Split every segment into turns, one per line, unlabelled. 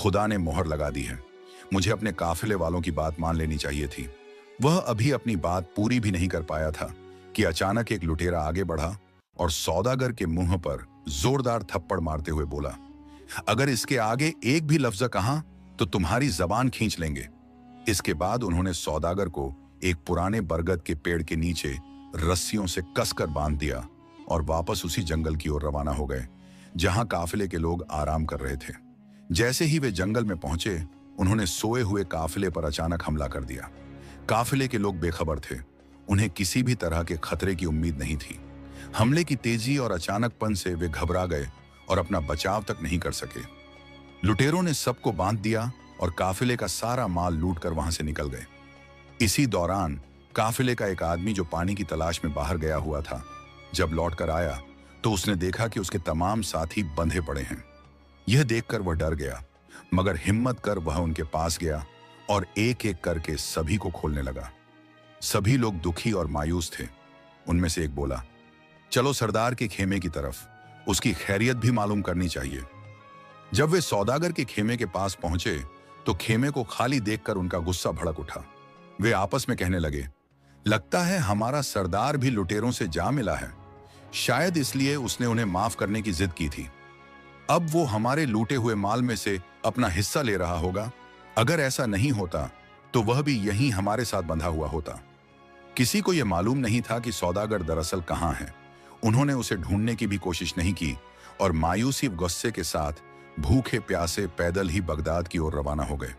खुदा ने मोहर लगा दी है। मुझे अपने काफिले वालों की बात मान लेनी चाहिए थी। वह अभी अपनी बात पूरी भी नहीं कर पाया था कि अचानक एक लुटेरा आगे बढ़ा और सौदागर के मुंह पर जोरदार थप्पड़ मारते हुए बोला, अगर इसके आगे एक भी लफ्ज कहा तो तुम्हारी जबान खींच लेंगे। इसके बाद उन्होंने सौदागर को एक पुराने बरगद के पेड़ के नीचे रस्सियों से कसकर बांध दिया और वापस उसी जंगल की ओर रवाना हो गए जहां काफिले के लोग आराम कर रहे थे। जैसे ही वे जंगल में पहुंचे, उन्होंने सोए हुए काफिले पर अचानक हमला कर दिया। काफिले के लोग बेखबर थे, उन्हें किसी भी तरह के खतरे की उम्मीद नहीं थी। हमले की तेजी और अचानकपन से वे घबरा गए और अपना बचाव तक नहीं कर सके। लुटेरों ने सबको बांध दिया और काफिले का सारा माल लूटकर वहां से निकल गए। इसी दौरान काफिले का एक आदमी जो पानी की तलाश में बाहर गया हुआ था, जब लौटकर आया तो उसने देखा कि उसके तमाम साथी बंधे पड़े हैं। यह देखकर वह डर गया, मगर हिम्मत कर वह उनके पास गया और एक एक करके सभी को खोलने लगा। सभी लोग दुखी और मायूस थे। उनमें से एक बोला, चलो सरदार के खेमे की तरफ, उसकी खैरियत भी मालूम करनी चाहिए। जब वे सौदागर के खेमे के पास पहुंचे तो खेमे को खाली देखकर उनका गुस्सा भड़क उठा। वे आपस में कहने लगे, लगता है हमारा सरदार भी लुटेरों से जा मिला है। शायद इसलिए उसने उन्हें माफ करने की जिद की थी। अब वो हमारे लूटे हुए माल में से अपना हिस्सा ले रहा होगा। अगर ऐसा नहीं होता तो वह भी यहीं हमारे साथ बंधा हुआ होता। किसी को यह मालूम नहीं था कि सौदागर दरअसल कहां है। उन्होंने उसे ढूंढने की भी कोशिश नहीं की और मायूसी गुस्से के साथ भूखे प्यासे पैदल ही बगदाद की ओर रवाना हो गए।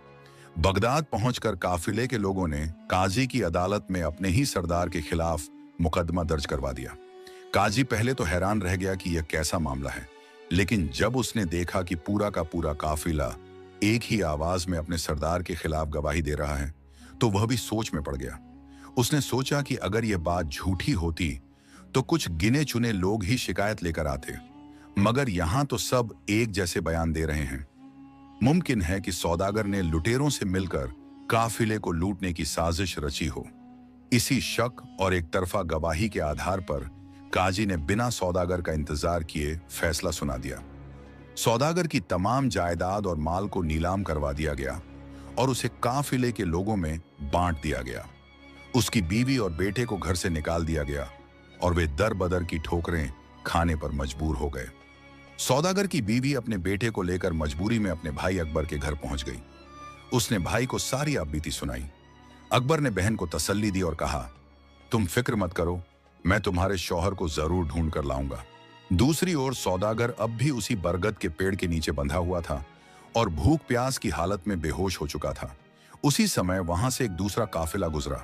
बगदाद पहुंचकर काफिले के लोगों ने काजी की अदालत में अपने ही सरदार के खिलाफ मुकदमा दर्ज करवा दिया। काजी पहले तो हैरान रह गया कि यह कैसा मामला है, लेकिन जब उसने देखा कि पूरा का पूरा काफिला एक ही आवाज में अपने सरदार के खिलाफ गवाही दे रहा है, तो वह भी सोच में पड़ गया। उसने सोचा कि अगर यह बात झूठी होती तो कुछ गिने चुने लोग ही शिकायत लेकर आते, मगर यहां तो सब एक जैसे बयान दे रहे हैं। मुमकिन है कि सौदागर ने लुटेरों से मिलकर काफिले को लूटने की साजिश रची हो। इसी शक और एक तरफा गवाही के आधार पर काजी ने बिना सौदागर का इंतजार किए फैसला सुना दिया। सौदागर की तमाम जायदाद और माल को नीलाम करवा दिया गया और उसे काफिले के लोगों में बांट दिया गया। उसकी बीवी और बेटे को घर से निकाल दिया गया और वे दर बदर की ठोकरें खाने पर मजबूर हो गए। सौदागर की बीवी अपने बेटे को लेकर मजबूरी में अपने भाई अकबर के घर पहुंच गई। उसने भाई को सारी आपबीती सुनाई। अकबर ने बहन को तसल्ली दी और कहा, तुम फिक्र मत करो, मैं तुम्हारे शौहर को जरूर ढूंढ कर लाऊंगा। दूसरी ओर सौदागर अब भी उसी बरगद के पेड़ के नीचे बंधा हुआ था और भूख प्यास की हालत में बेहोश हो चुका था। उसी समय वहां से एक दूसरा काफिला गुजरा।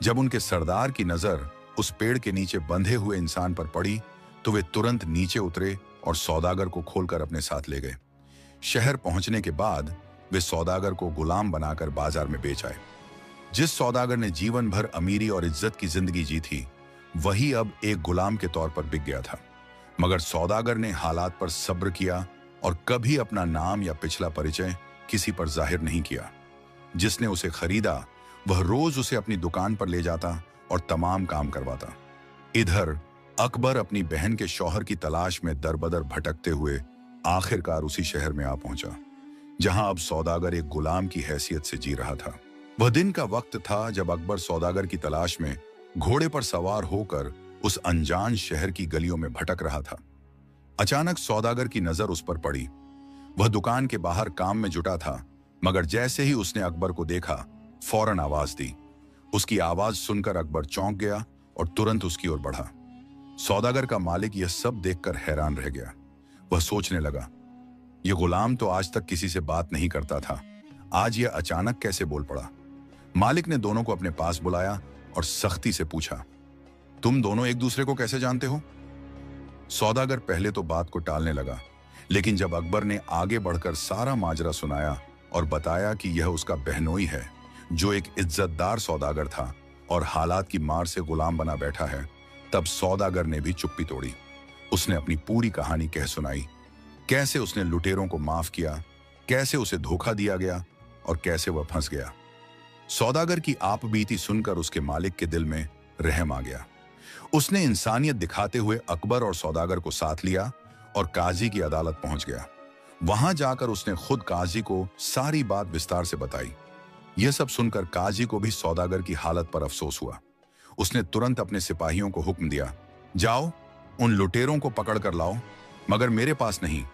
जब उनके सरदार की नजर उस पेड़ के नीचे बंधे हुए इंसान पर पड़ी तो वे तुरंत नीचे उतरे और सौदागर को खोलकर अपने साथ ले गए। शहर पहुंचने के बाद वे सौदागर को गुलाम बनाकर बाजार में बेच आए। जिस सौदागर ने जीवन भर अमीरी और इज्जत की जिंदगी जी थी, वही अब एक गुलाम के तौर पर बिक गया था। मगर सौदागर ने हालात पर सब्र किया और कभी अपना नाम या पिछला परिचय किसी पर जाहिर नहीं किया। जिसने उसे खरीदा वह रोज उसे अपनी दुकान पर ले जाता और तमाम काम करवाता। इधर अकबर अपनी बहन के शौहर की तलाश में दरबदर भटकते हुए आखिरकार उसी शहर में आ पहुंचा जहां अब सौदागर एक गुलाम की हैसियत से जी रहा था। वह दिन का वक्त था जब अकबर सौदागर की तलाश में घोड़े पर सवार होकर उस अनजान शहर की गलियों में भटक रहा था। अचानक सौदागर की नजर उस पर पड़ी। वह दुकान के बाहर काम में जुटा था, मगर जैसे ही उसने अकबर को देखा, फौरन आवाज दी। उसकी आवाज सुनकर अकबर चौंक गया और तुरंत उसकी ओर बढ़ा। सौदागर का मालिक यह सब देखकर हैरान रह गया। वह सोचने लगा, यह गुलाम तो आज तक किसी से बात नहीं करता था, आज यह अचानक कैसे बोल पड़ा। मालिक ने दोनों को अपने पास बुलाया और सख्ती से पूछा, तुम दोनों एक दूसरे को कैसे जानते हो? सौदागर पहले तो बात को टालने लगा, लेकिन जब अकबर ने आगे बढ़कर सारा माजरा सुनाया और बताया कि यह उसका बहनोई है जो एक इज्जतदार सौदागर था और हालात की मार से गुलाम बना बैठा है, तब सौदागर ने भी चुप्पी तोड़ी। उसने अपनी पूरी कहानी कह सुनाई, कैसे उसने लुटेरों को माफ किया, कैसे उसे धोखा दिया गया और कैसे वह फंस गया। सौदागर की आपबीती सुनकर उसके मालिक के दिल में रहम आ गया। उसने इंसानियत दिखाते हुए अकबर और सौदागर को साथ लिया और काजी की अदालत पहुंच गया। वहां जाकर उसने खुद काजी को सारी बात विस्तार से बताई। यह सब सुनकर काजी को भी सौदागर की हालत पर अफसोस हुआ। उसने तुरंत अपने सिपाहियों को हुक्म दिया, जाओ उन लुटेरों को पकड़ कर लाओ, मगर मेरे पास नहीं,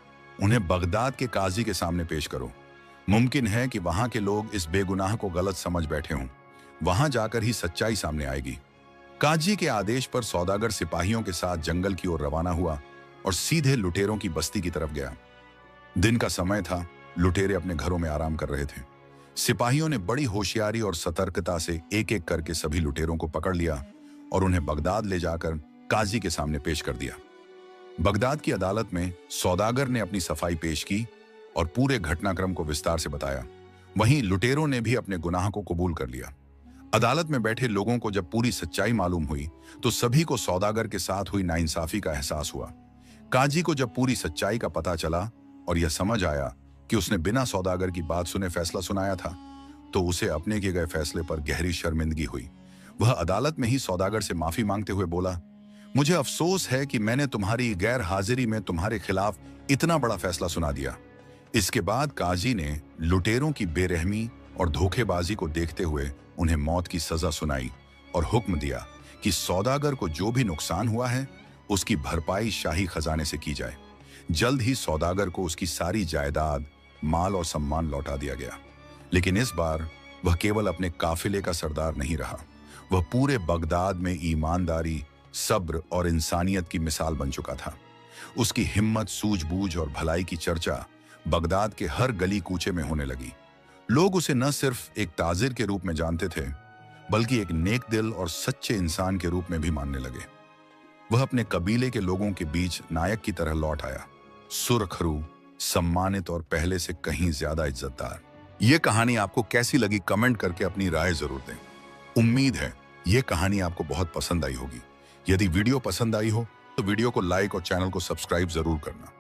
उन्हें बगदाद के काजी के सामने पेश करो। मुमकिन है कि वहां के लोग इस बेगुनाह को गलत समझ बैठे हों। वहां जाकर ही सच्चाई सामने आएगी। काजी के आदेश पर सौदागर सिपाहियों के साथ जंगल की ओर रवाना हुआ और सीधे लुटेरों की बस्ती की तरफ गया। दिन का समय था, लुटेरे अपने घरों में आराम कर रहे थे। सिपाहियों ने बड़ी होशियारी और सतर्कता से एक एक करके सभी लुटेरों को पकड़ लिया और उन्हें बगदाद ले जाकर काजी के सामने पेश कर दिया। बगदाद की अदालत में सौदागर ने अपनी सफाई पेश की और पूरे घटनाक्रम को विस्तार से बताया। वहीं लुटेरों ने भी अपने गुनाह को कबूल कर लिया। अदालत में बैठे लोगों को जब पूरी सच्चाई मालूम हुई तो सभी को सौदागर के साथ हुई नाइंसाफी का एहसास हुआ। काजी को जब पूरी सच्चाई का पता चला और यह समझ आया कि उसने बिना सौदागर की बात सुने फैसला सुनाया था, तो उसे अपने किए गए फैसले पर गहरी शर्मिंदगी हुई। वह अदालत में ही सौदागर से माफी मांगते हुए बोला, मुझे अफसोस है कि मैंने तुम्हारी गैर हाजिरी में तुम्हारे खिलाफ इतना बड़ा फैसला सुना दिया। इसके बाद काजी ने लुटेरों की बेरहमी और धोखेबाजी को देखते हुए उन्हें मौत की सजा सुनाई और हुक्म दिया कि सौदागर को जो भी नुकसान हुआ है उसकी भरपाई शाही खजाने से की जाए। जल्द ही सौदागर को उसकी सारी जायदाद, माल और सम्मान लौटा दिया गया। लेकिन इस बार वह केवल अपने काफिले का सरदार नहीं रहा, वह पूरे बगदाद में ईमानदारी, सब्र और इंसानियत की मिसाल बन चुका था। उसकी हिम्मत, सूझबूझ और भलाई की चर्चा बगदाद के हर गली कूचे में होने लगी। लोग उसे न सिर्फ एक ताजिर के रूप में जानते थे, बल्कि एक नेक दिल और सच्चे इंसान के रूप में भी मानने लगे। वह अपने कबीले के लोगों के बीच नायक की तरह लौट आया, सुरखरू, सम्मानित और पहले से कहीं ज्यादा इज्जतदार। यह कहानी आपको कैसी लगी कमेंट करके अपनी राय जरूर दें। उम्मीद है यह कहानी आपको बहुत पसंद आई होगी। यदि वीडियो पसंद आई हो तो वीडियो को लाइक और चैनल को सब्सक्राइब जरूर करना।